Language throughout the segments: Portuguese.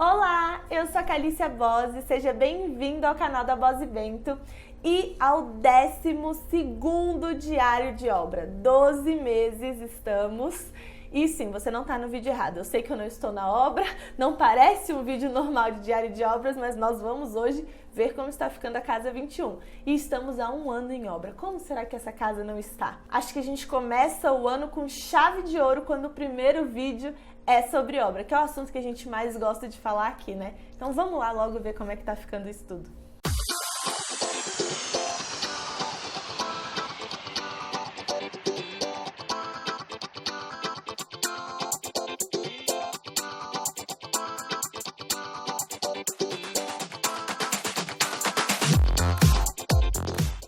Olá, eu sou a Calícia Bose, seja bem-vindo ao canal da Bose Bento e ao 12º diário de obra. 12 meses estamos. E sim, você não está no vídeo errado. Eu sei que eu não estou na obra, não parece um vídeo normal de diário de obras, mas nós vamos hoje ver como está ficando a casa 21. E estamos há um ano em obra. Como será que essa casa não está? Acho que a gente começa o ano com chave de ouro quando o primeiro vídeo é sobre obra, que é o assunto que a gente mais gosta de falar aqui, né? Então vamos lá logo ver como é que tá ficando isso tudo.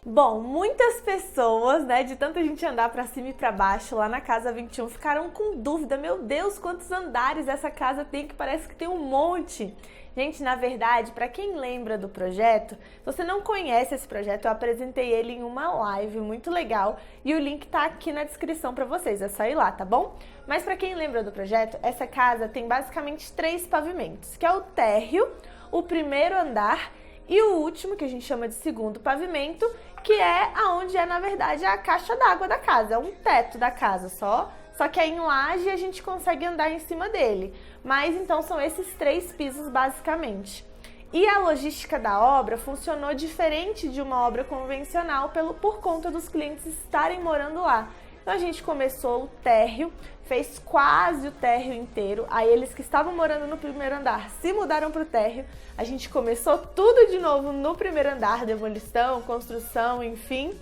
Bom, muitas pessoas, né, de tanta gente andar pra cima e pra baixo lá na casa 21, ficaram com dúvida. Meu Deus, quantos andares essa casa tem, que parece que tem um monte. Gente, na verdade, pra quem lembra do projeto, se você não conhece esse projeto, eu apresentei ele em uma live muito legal e o link tá aqui na descrição pra vocês, é só ir lá, tá bom? Mas pra quem lembra do projeto, essa casa tem basicamente 3 pavimentos, que é o térreo, o primeiro andar e o último, que a gente chama de segundo pavimento, que é aonde é, na verdade, a caixa d'água da casa, é um teto da casa só que aí em laje a gente consegue andar em cima dele. Mas então são esses 3 pisos basicamente. E a logística da obra funcionou diferente de uma obra convencional por conta dos clientes estarem morando lá. Então a gente começou o térreo, fez quase o térreo inteiro, aí eles que estavam morando no primeiro andar se mudaram para o térreo, a gente começou tudo de novo no primeiro andar, demolição, construção, enfim.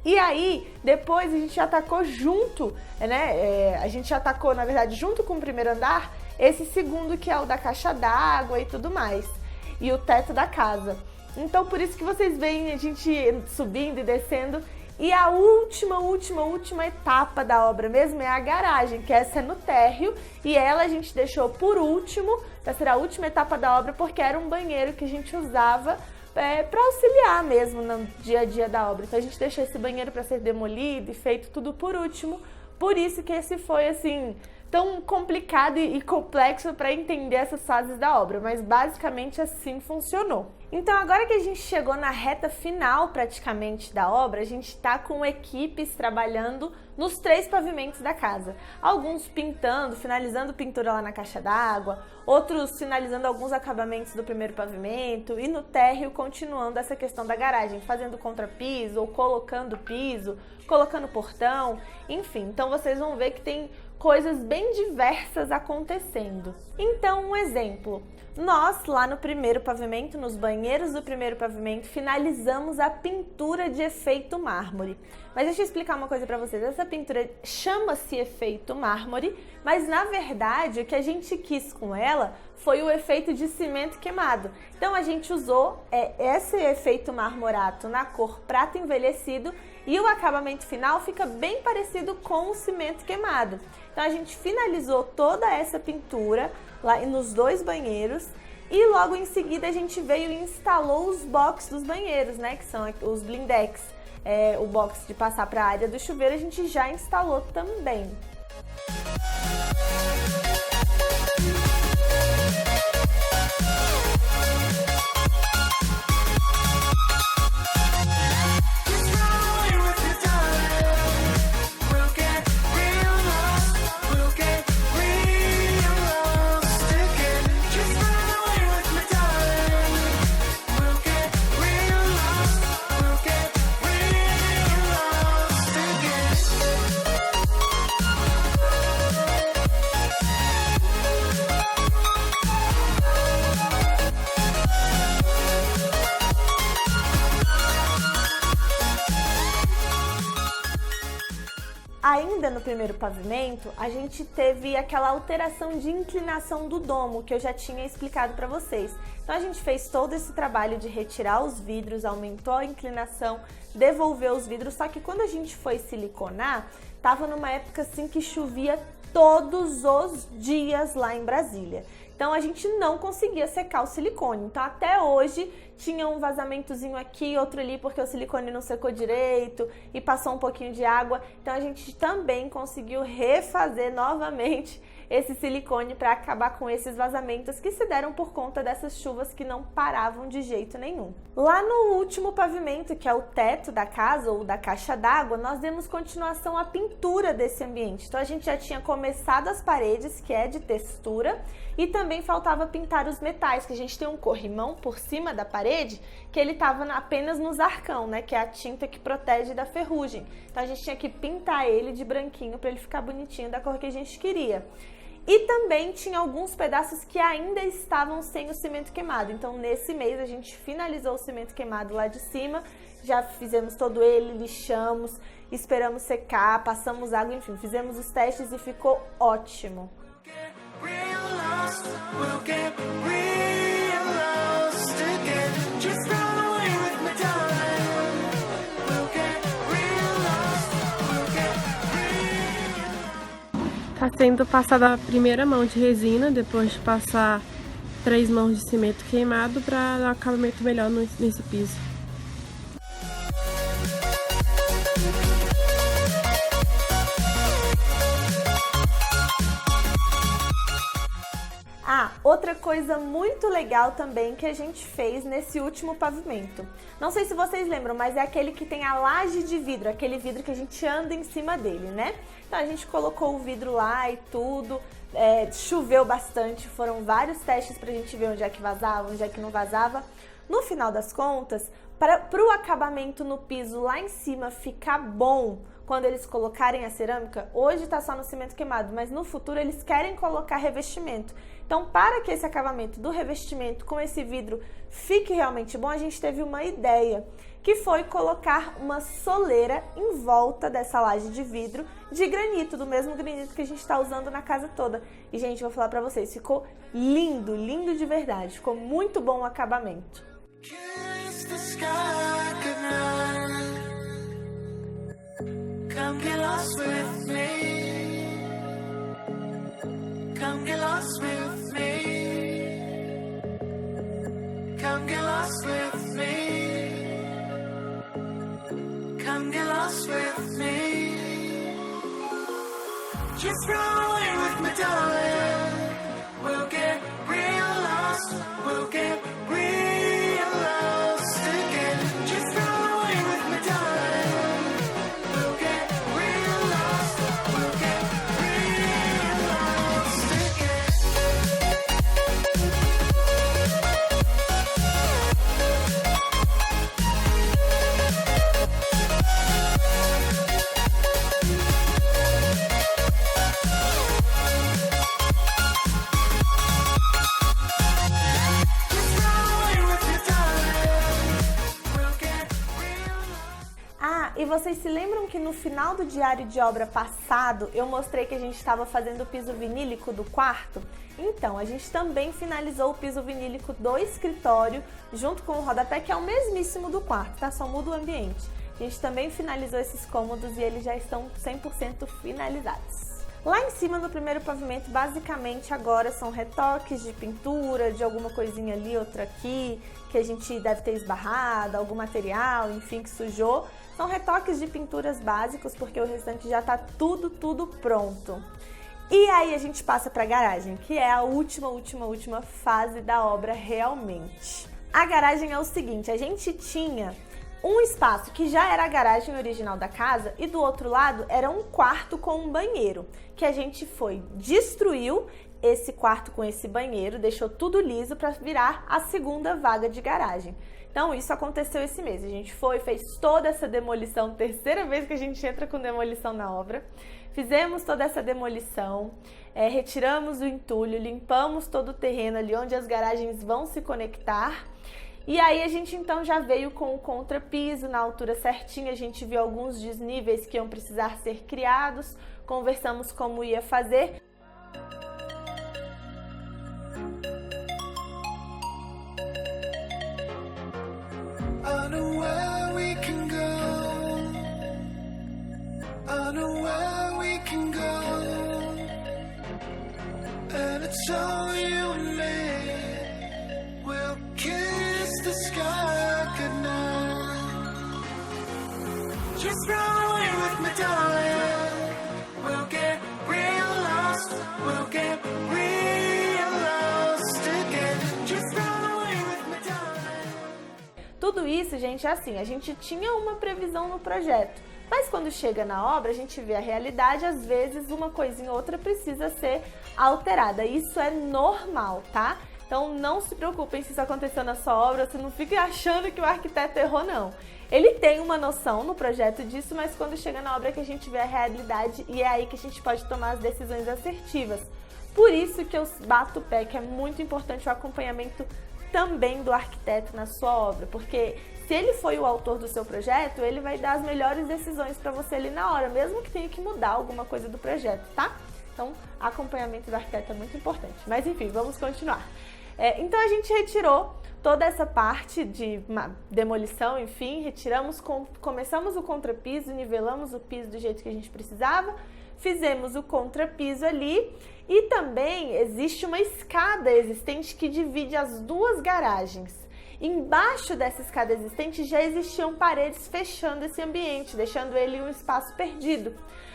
E aí, depois a gente já atacou junto, né, a gente já atacou, na verdade, junto com o primeiro andar, esse segundo que é o da caixa d'água e tudo mais, e o teto da casa. Então por isso que vocês veem a gente subindo e descendo. E a última etapa da obra mesmo é a garagem, que essa é no térreo, e ela a gente deixou por último, para ser a última etapa da obra, porque era um banheiro que a gente usava para auxiliar mesmo no dia a dia da obra. Então a gente deixou esse banheiro para ser demolido e feito tudo por último, por isso que esse foi assim tão complicado e complexo para entender essas fases da obra, mas basicamente assim funcionou. Então agora que a gente chegou na reta final praticamente da obra, a gente está com equipes trabalhando nos 3 pavimentos da casa. Alguns pintando, finalizando pintura lá na caixa d'água, outros finalizando alguns acabamentos do primeiro pavimento e no térreo continuando essa questão da garagem, fazendo contrapiso ou colocando piso, colocando portão, enfim. Então vocês vão ver que tem coisas bem diversas acontecendo. Então, um exemplo. Nós, lá no primeiro pavimento, nos banheiros do primeiro pavimento, finalizamos a pintura de efeito mármore. Mas deixa eu explicar uma coisa pra vocês. Essa pintura chama-se efeito mármore, mas na verdade o que a gente quis com ela foi o efeito de cimento queimado. Então a gente usou esse efeito marmorato na cor prata envelhecido e o acabamento final fica bem parecido com o cimento queimado. Então a gente finalizou toda essa pintura lá nos 2 banheiros e logo em seguida a gente veio e instalou os box dos banheiros, né, que são os blindex. O box de passar para a área do chuveiro a gente já instalou também. Ainda no primeiro pavimento, a gente teve aquela alteração de inclinação do domo, que eu já tinha explicado para vocês. Então a gente fez todo esse trabalho de retirar os vidros, aumentou a inclinação, devolveu os vidros, só que quando a gente foi siliconar, tava numa época assim que chovia todos os dias lá em Brasília. Então a gente não conseguia secar o silicone. Então até hoje tinha um vazamentozinho aqui, outro ali, porque o silicone não secou direito e passou um pouquinho de água. Então a gente também conseguiu refazer novamente esse silicone para acabar com esses vazamentos que se deram por conta dessas chuvas que não paravam de jeito nenhum. Lá no último pavimento, que é o teto da casa ou da caixa d'água, nós demos continuação à pintura desse ambiente. Então a gente já tinha começado as paredes, que é de textura, e também faltava pintar os metais, que a gente tem um corrimão por cima da parede, que ele estava apenas nos arcão, né, que é a tinta que protege da ferrugem. Então a gente tinha que pintar ele de branquinho para ele ficar bonitinho da cor que a gente queria. E também tinha alguns pedaços que ainda estavam sem o cimento queimado. Então nesse mês a gente finalizou o cimento queimado lá de cima, já fizemos todo ele, lixamos, esperamos secar, passamos água, enfim, fizemos os testes e ficou ótimo. Tá sendo passada a primeira mão de resina, depois de passar 3 mãos de cimento queimado para dar um acabamento melhor nesse piso. Outra coisa muito legal também que a gente fez nesse último pavimento. Não sei se vocês lembram, mas é aquele que tem a laje de vidro, aquele vidro que a gente anda em cima dele, né? Então a gente colocou o vidro lá e tudo, choveu bastante, foram vários testes pra gente ver onde é que vazava, onde é que não vazava. No final das contas, para o acabamento no piso lá em cima ficar bom, quando eles colocarem a cerâmica, hoje tá só no cimento queimado, mas no futuro eles querem colocar revestimento. Então, para que esse acabamento do revestimento com esse vidro fique realmente bom, a gente teve uma ideia, que foi colocar uma soleira em volta dessa laje de vidro de granito, do mesmo granito que a gente está usando na casa toda. E, gente, vou falar pra vocês, ficou lindo, lindo de verdade, ficou muito bom o acabamento. Come get lost with me. Come get lost with me. Come get lost with me. Come get lost with me. Just run away with me, darling. We'll get real lost. We'll get real lost again. Just run away with me, darling. We'll get real lost. We'll get real lost again. E vocês se lembram que no final do diário de obra passado eu mostrei que a gente estava fazendo o piso vinílico do quarto? Então, a gente também finalizou o piso vinílico do escritório junto com o rodapé, que é o mesmíssimo do quarto, tá? Só muda o ambiente. A gente também finalizou esses cômodos e eles já estão 100% finalizados. Lá em cima, no primeiro pavimento, basicamente agora são retoques de pintura, de alguma coisinha ali, outra aqui, que a gente deve ter esbarrado, algum material, enfim, que sujou. São retoques de pinturas básicos, porque o restante já tá tudo pronto. E aí a gente passa para a garagem, que é a última fase da obra realmente. A garagem é o seguinte, a gente tinha um espaço que já era a garagem original da casa e do outro lado era um quarto com um banheiro, que a gente destruiu esse quarto com esse banheiro, deixou tudo liso para virar a segunda vaga de garagem. Então isso aconteceu esse mês, a gente fez toda essa demolição, terceira vez que a gente entra com demolição na obra, fizemos toda essa demolição, retiramos o entulho, limpamos todo o terreno ali onde as garagens vão se conectar. E aí a gente então já veio com o contrapiso na altura certinha, a gente viu alguns desníveis que iam precisar ser criados, conversamos como ia fazer. I know where we can go. I know where we can go. And it's all you and me. We'll kiss the sky goodnight. Just run away with me, darling. We'll get real lost. We'll get Tudo isso, gente, é assim, a gente tinha uma previsão no projeto, mas quando chega na obra, a gente vê a realidade, às vezes uma coisinha ou outra precisa ser alterada. Isso é normal, tá? Então não se preocupem se isso aconteceu na sua obra, você não fique achando que o arquiteto errou, não. Ele tem uma noção no projeto disso, mas quando chega na obra é que a gente vê a realidade e é aí que a gente pode tomar as decisões assertivas. Por isso que eu bato o pé, que é muito importante o acompanhamento também do arquiteto na sua obra, porque se ele foi o autor do seu projeto, ele vai dar as melhores decisões para você ali na hora, mesmo que tenha que mudar alguma coisa do projeto, tá? Então, acompanhamento do arquiteto é muito importante. Mas enfim, vamos continuar. Então a gente retirou toda essa parte de demolição, enfim, começamos o contrapiso, nivelamos o piso do jeito que a gente precisava, fizemos o contrapiso ali e também existe uma escada existente que divide as duas garagens. Embaixo dessa escada existente já existiam paredes fechando esse ambiente, deixando ele um espaço perdido.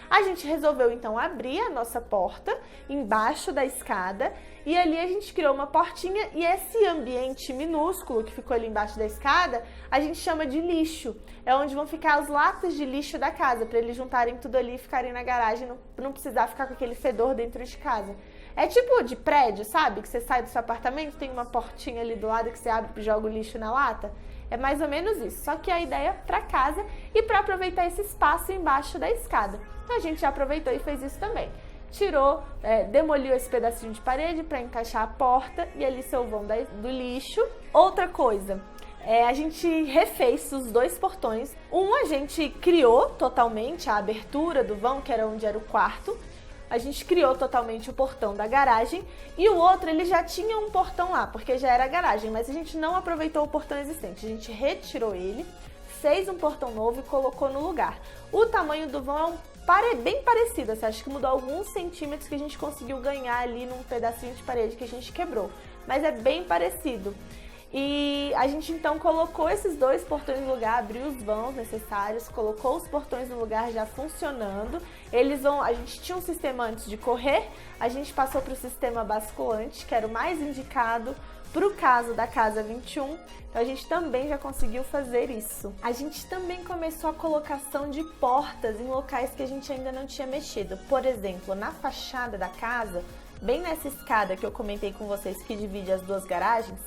A gente resolveu então abrir a nossa porta embaixo da escada e ali a gente criou uma portinha e esse ambiente minúsculo que ficou ali embaixo da escada a gente chama de lixo. É onde vão ficar as latas de lixo da casa, para eles juntarem tudo ali e ficarem na garagem, não precisar ficar com aquele fedor dentro de casa. É tipo de prédio, sabe? Que você sai do seu apartamento, tem uma portinha ali do lado que você abre e joga o lixo na lata. É mais ou menos isso, só que a ideia é para casa e para aproveitar esse espaço embaixo da escada. Então a gente já aproveitou e fez isso também. Tirou, demoliu esse pedacinho de parede para encaixar a porta e ali seu vão do lixo. Outra coisa, a gente refez os dois portões. Um a gente criou totalmente a abertura do vão, que era onde era o quarto. A gente criou totalmente o portão da garagem e o outro ele já tinha um portão lá, porque já era a garagem, mas a gente não aproveitou o portão existente. A gente retirou ele, fez um portão novo e colocou no lugar. O tamanho do vão é bem parecido, assim, acho que mudou alguns centímetros que a gente conseguiu ganhar ali num pedacinho de parede que a gente quebrou, mas é bem parecido. E a gente então colocou esses dois portões no lugar, abriu os vãos necessários, colocou os portões no lugar já funcionando. A gente tinha um sistema antes de correr, a gente passou para o sistema basculante, que era o mais indicado para o caso da Casa 21, então a gente também já conseguiu fazer isso. A gente também começou a colocação de portas em locais que a gente ainda não tinha mexido. Por exemplo, na fachada da casa, bem nessa escada que eu comentei com vocês que divide as duas garagens,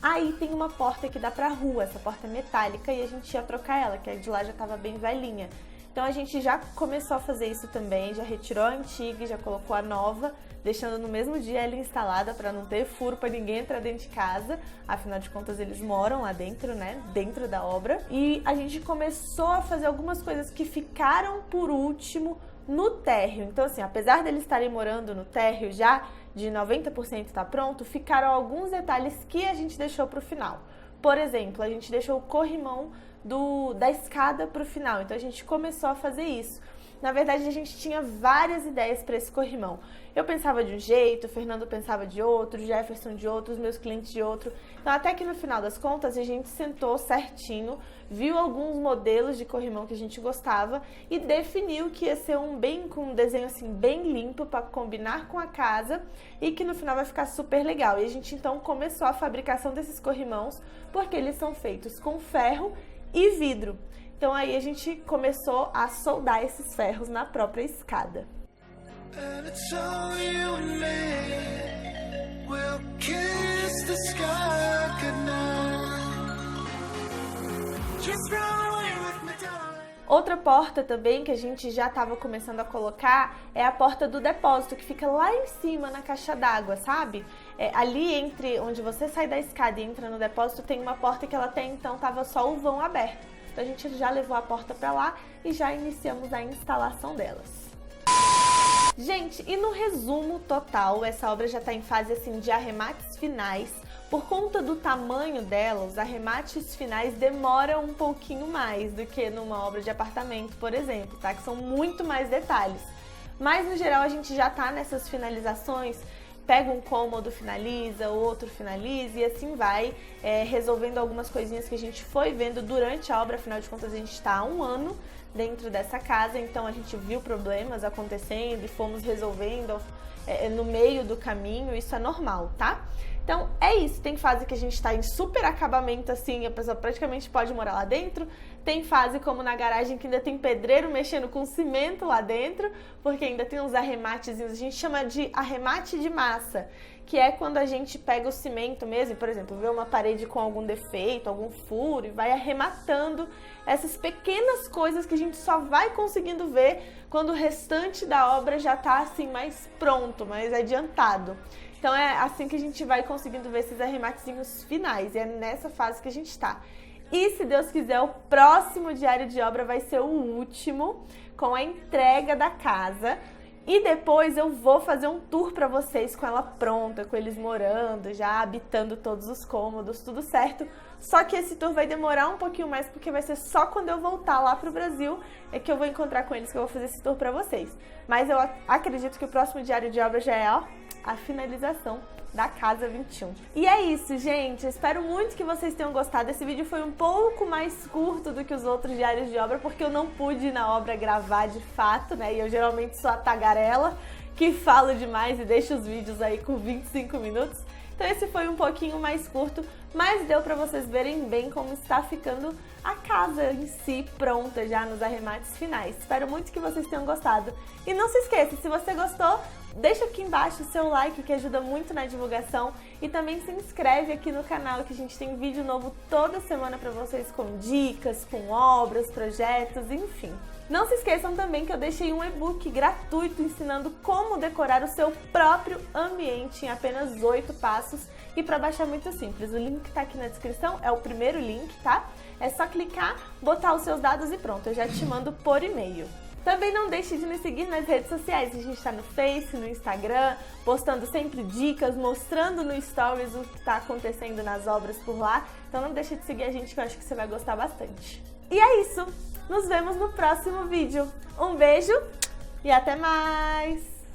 aí tem uma porta que dá pra rua, essa porta é metálica e a gente ia trocar ela, que a de lá já estava bem velhinha. Então a gente já começou a fazer isso também, já retirou a antiga e já colocou a nova, deixando no mesmo dia ela instalada para não ter furo para ninguém entrar dentro de casa. Afinal de contas eles moram lá dentro, né, dentro da obra. E a gente começou a fazer algumas coisas que ficaram por último no térreo. Então assim, apesar deles estarem morando no térreo já, de 90% tá pronto, ficaram alguns detalhes que a gente deixou para o final. Por exemplo, a gente deixou o corrimão da escada para o final, então a gente começou a fazer isso. Na verdade, a gente tinha várias ideias para esse corrimão. Eu pensava de um jeito, o Fernando pensava de outro, o Jefferson de outro, os meus clientes de outro. Então, até que no final das contas, a gente sentou certinho, viu alguns modelos de corrimão que a gente gostava e definiu que ia ser com um desenho assim bem limpo para combinar com a casa e que no final vai ficar super legal. E a gente então começou a fabricação desses corrimãos porque eles são feitos com ferro e vidro. Então aí a gente começou a soldar esses ferros na própria escada. Outra porta também que a gente já estava começando a colocar é a porta do depósito, que fica lá em cima na caixa d'água, sabe? Ali entre onde você sai da escada e entra no depósito tem uma porta que ela até então estava só o vão aberto. Então a gente já levou a porta para lá e já iniciamos a instalação delas. Gente, e no resumo total, essa obra já está em fase assim de arremates finais. Por conta do tamanho dela, os arremates finais demoram um pouquinho mais do que numa obra de apartamento, por exemplo, tá? Que são muito mais detalhes. Mas no geral a gente já tá nessas finalizações. Pega um cômodo, finaliza, o outro finaliza e assim vai, resolvendo algumas coisinhas que a gente foi vendo durante a obra. Afinal de contas, a gente está há um ano dentro dessa casa, então a gente viu problemas acontecendo e fomos resolvendo no meio do caminho, isso é normal, tá? Então é isso, tem fase que a gente tá em super acabamento assim, a pessoa praticamente pode morar lá dentro. Tem fase como na garagem que ainda tem pedreiro mexendo com cimento lá dentro, porque ainda tem uns arrematezinhos, a gente chama de arremate de massa, que é quando a gente pega o cimento mesmo, por exemplo, vê uma parede com algum defeito, algum furo e vai arrematando essas pequenas coisas que a gente só vai conseguindo ver quando o restante da obra já tá assim mais pronto, mais adiantado. Então é assim que a gente vai conseguindo ver esses arrematezinhos finais, e é nessa fase que a gente tá. E se Deus quiser, o próximo diário de obra vai ser o último, com a entrega da casa. E depois eu vou fazer um tour pra vocês com ela pronta, com eles morando, já habitando todos os cômodos, tudo certo. Só que esse tour vai demorar um pouquinho mais, porque vai ser só quando eu voltar lá pro Brasil é que eu vou encontrar com eles, que eu vou fazer esse tour pra vocês. Mas eu acredito que o próximo diário de obra já é, ó, a finalização da Casa 21. E é isso, gente. Eu espero muito que vocês tenham gostado. Esse vídeo foi um pouco mais curto do que os outros diários de obra, porque eu não pude ir na obra gravar de fato, né? E eu geralmente sou a tagarela que falo demais e deixo os vídeos aí com 25 minutos. Então esse foi um pouquinho mais curto, mas deu pra vocês verem bem como está ficando a casa em si pronta já nos arremates finais. Espero muito que vocês tenham gostado. E não se esqueça, se você gostou, deixa aqui embaixo o seu like, que ajuda muito na divulgação, e também se inscreve aqui no canal, que a gente tem vídeo novo toda semana pra vocês, com dicas, com obras, projetos, enfim. Não se esqueçam também que eu deixei um e-book gratuito ensinando como decorar o seu próprio ambiente em apenas 8 passos, e para baixar é muito simples. O link tá aqui na descrição, é o primeiro link, tá? É só clicar, botar os seus dados e pronto, eu já te mando por e-mail. Também não deixe de nos seguir nas redes sociais, a gente está no Face, no Instagram, postando sempre dicas, mostrando no Stories o que está acontecendo nas obras por lá. Então não deixe de seguir a gente, que eu acho que você vai gostar bastante. E é isso, nos vemos no próximo vídeo. Um beijo e até mais!